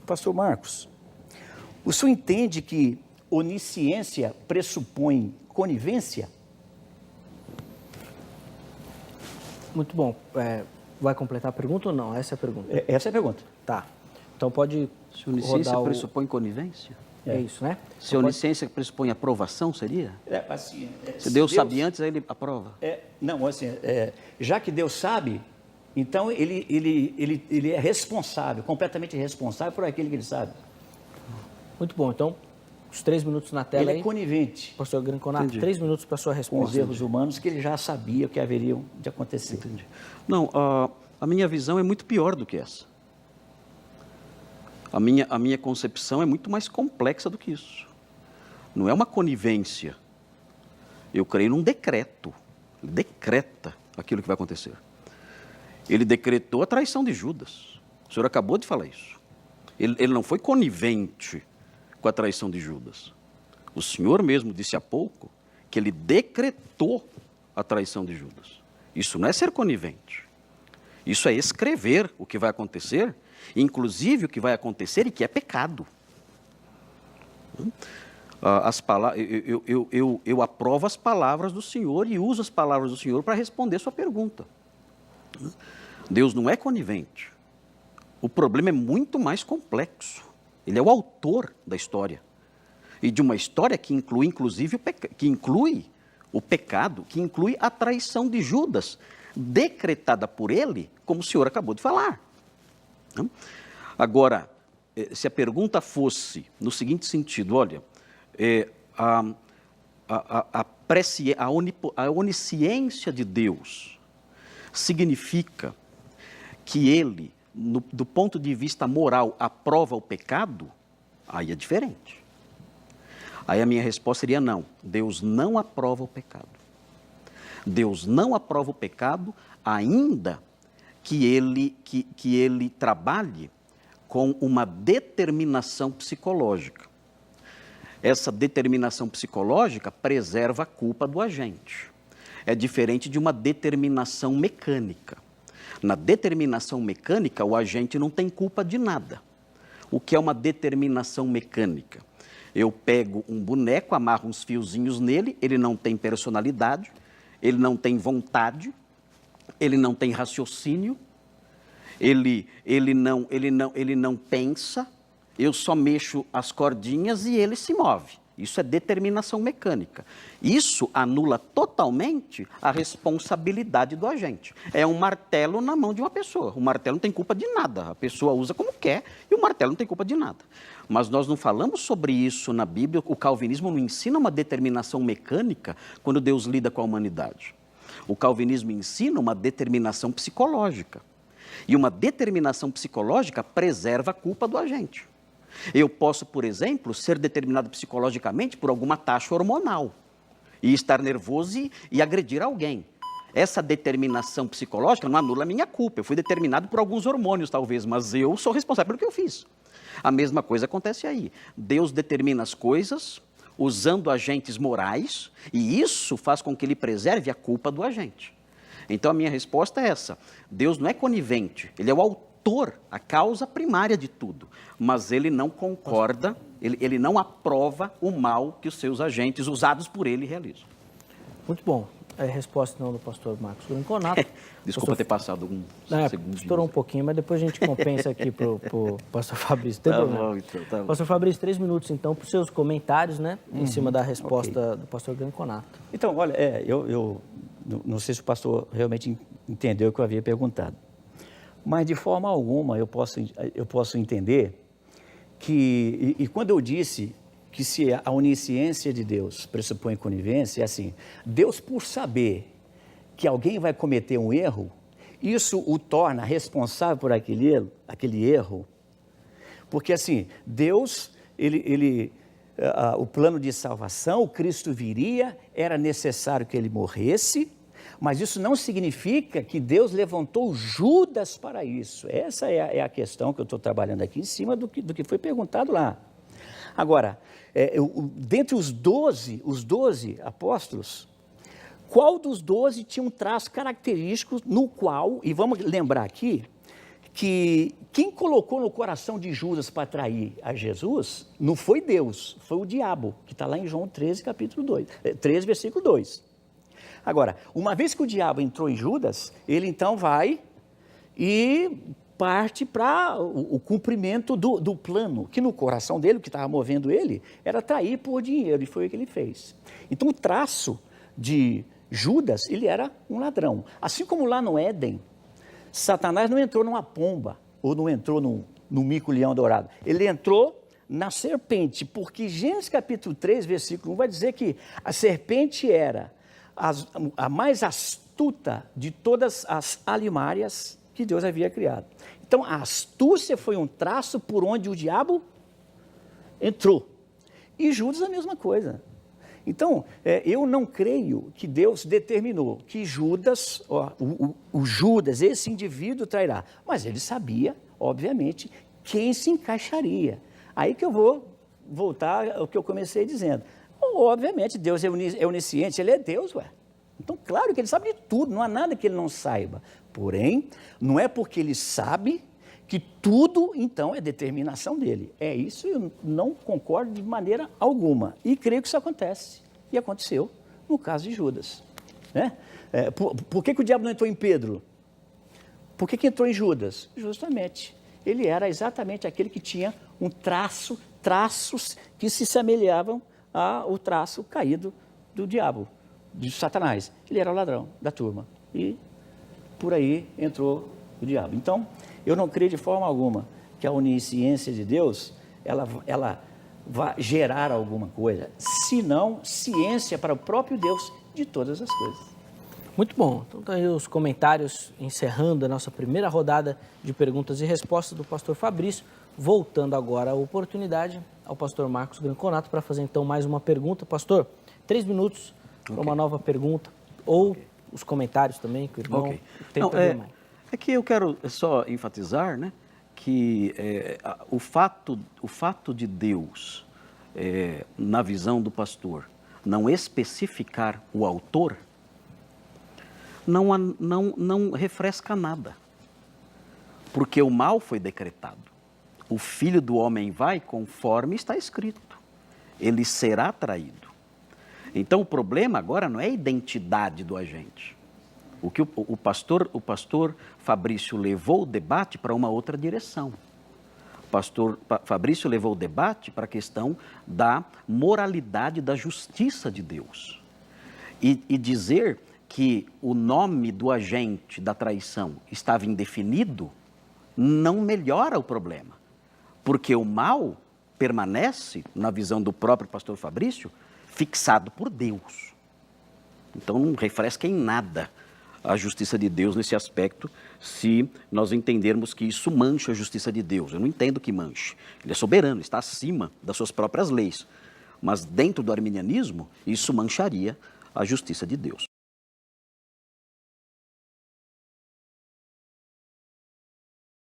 Pastor Marcos, o senhor entende que onisciência pressupõe conivência? Muito bom. Vai completar a pergunta ou não? Essa é a pergunta. Essa é a pergunta. Tá. Então pode Se onisciência rodar pressupõe conivência? É isso, né? Se onisciência pressupõe aprovação, seria? Assim, Se Deus sabia antes, aí ele aprova. Não, assim, já que Deus sabe, então ele é responsável, completamente responsável por aquilo que ele sabe. Muito bom. Então, os 3 minutos na tela Ele aí. é conivente Pastor Granconato, 3 minutos para a sua com os resposta. erros humanos que ele já sabia que haveriam de acontecer. Entendi. Não, a minha visão é muito pior do que essa. A minha concepção é muito mais complexa do que isso. Não é uma conivência. Eu creio num decreto. Ele decreta aquilo que vai acontecer. Ele decretou a traição de Judas. O senhor acabou de falar isso. Ele não foi conivente com a traição de Judas. O senhor mesmo disse há pouco que ele decretou a traição de Judas. Isso não é ser conivente. Isso é escrever o que vai acontecer, inclusive o que vai acontecer e que é pecado. Eu aprovo as palavras do Senhor e uso as palavras do Senhor para responder sua pergunta. Deus não é conivente. O problema é muito mais complexo. Ele é o autor da história. E de uma história que inclui, inclusive, que inclui o pecado, que inclui a traição de Judas, decretada por ele, como o senhor acabou de falar. Agora, se a pergunta fosse no seguinte sentido, olha, a onisciência de Deus significa que ele, do ponto de vista moral, aprova o pecado, aí é diferente. Aí a minha resposta seria não, Deus não aprova o pecado. Deus não aprova o pecado, ainda que ele trabalhe com uma determinação psicológica. Essa determinação psicológica preserva a culpa do agente. É diferente de uma determinação mecânica. Na determinação mecânica, o agente não tem culpa de nada. O que é uma determinação mecânica? Eu pego um boneco, amarro uns fiozinhos nele, ele não tem personalidade, ele não tem vontade, ele não tem raciocínio, ele não pensa, eu só mexo as cordinhas e ele se move. Isso é determinação mecânica. Isso anula totalmente a responsabilidade do agente. É um martelo na mão de uma pessoa. O martelo não tem culpa de nada. A pessoa usa como quer e o martelo não tem culpa de nada. Mas nós não falamos sobre isso na Bíblia. O calvinismo não ensina uma determinação mecânica quando Deus lida com a humanidade. O calvinismo ensina uma determinação psicológica. E uma determinação psicológica preserva a culpa do agente. Eu posso, por exemplo, ser determinado psicologicamente por alguma taxa hormonal e estar nervoso e agredir alguém. Essa determinação psicológica não anula a minha culpa. Eu fui determinado por alguns hormônios, talvez, mas eu sou responsável pelo que eu fiz. A mesma coisa acontece aí. Deus determina as coisas usando agentes morais e isso faz com que ele preserve a culpa do agente. Então, a minha resposta é essa. Deus não é conivente, ele é o autor, a causa primária de tudo. Mas ele não concorda, ele não aprova o mal que os seus agentes, usados por ele, realizam. Muito bom. A resposta não do pastor Marcos Granconato. Desculpa ter passado alguns segundos. Estourou um pouquinho, mas depois a gente compensa aqui para o pastor Fabrício. Tem problema. Bom, então, tá bom. Pastor Fabrício, 3 minutos então para os seus comentários, né? Em cima da resposta do pastor Granconato. Então, olha, eu não sei se o pastor realmente entendeu o que eu havia perguntado. Mas, de forma alguma, eu posso entender que, e quando eu disse que se a onisciência de Deus pressupõe conivência, é assim, Deus, por saber que alguém vai cometer um erro, isso o torna responsável por aquele erro, porque, assim, Deus, o plano de salvação, o Cristo viria, era necessário que ele morresse, mas isso não significa que Deus levantou Judas para isso. Essa é a questão que eu estou trabalhando aqui em cima do que foi perguntado lá. Agora, dentre os 12 apóstolos, qual dos 12 tinha um traço característico no qual, e vamos lembrar aqui, que quem colocou no coração de Judas para trair a Jesus não foi Deus, foi o diabo, que está lá em João 13, capítulo 2, 13, versículo 2. Agora, uma vez que o diabo entrou em Judas, ele então vai e parte para o cumprimento do plano, que no coração dele, o que estava movendo ele, era trair por dinheiro, e foi o que ele fez. Então, o traço de Judas, ele era um ladrão. Assim como lá no Éden, Satanás não entrou numa pomba, ou não entrou no mico-leão dourado. Ele entrou na serpente, porque Gênesis capítulo 3, versículo 1, vai dizer que a serpente era a mais astuta de todas as alimárias que Deus havia criado. Então, a astúcia foi um traço por onde o diabo entrou. E Judas a mesma coisa. Então, eu não creio que Deus determinou que Judas, o Judas, esse indivíduo trairá. Mas ele sabia, obviamente, quem se encaixaria. Aí que eu vou voltar ao que eu comecei dizendo. Obviamente, Deus é onisciente, ele é Deus, ué. Então, claro que ele sabe de tudo, não há nada que ele não saiba. Porém, não é porque ele sabe que tudo, então, é determinação dele. É isso, eu não concordo de maneira alguma. E creio que isso acontece. E aconteceu no caso de Judas. Né? Por que o diabo não entrou em Pedro? Por que entrou em Judas? Justamente. Ele era exatamente aquele que tinha traços que se semelhavam ao traço caído do diabo, de Satanás. Ele era o ladrão da turma. E por aí entrou o diabo. Então, eu não creio de forma alguma que a onisciência de Deus, ela vai gerar alguma coisa, senão ciência para o próprio Deus de todas as coisas. Muito bom. Então, tá aí os comentários encerrando a nossa primeira rodada de perguntas e respostas do pastor Fabrício. Voltando agora a oportunidade ao pastor Marcos Granconato para fazer então mais uma pergunta. Pastor, 3 minutos para uma nova pergunta, ou os comentários também, que o irmão tem também mais. É que eu quero só enfatizar, né, que o fato de Deus, na visão do pastor, não especificar o autor, não refresca nada, porque o mal foi decretado. O Filho do Homem vai conforme está escrito, ele será traído. Então o problema agora não é a identidade do agente. O que o pastor Fabrício levou o debate para uma outra direção. O pastor Fabrício levou o debate para a questão da moralidade, da justiça de Deus. E dizer que o nome do agente da traição estava indefinido não melhora o problema. Porque o mal permanece, na visão do próprio pastor Fabrício, fixado por Deus. Então não refresca em nada a justiça de Deus nesse aspecto, se nós entendermos que isso mancha a justiça de Deus. Eu não entendo que manche. Ele é soberano, está acima das suas próprias leis. Mas dentro do arminianismo, isso mancharia a justiça de Deus.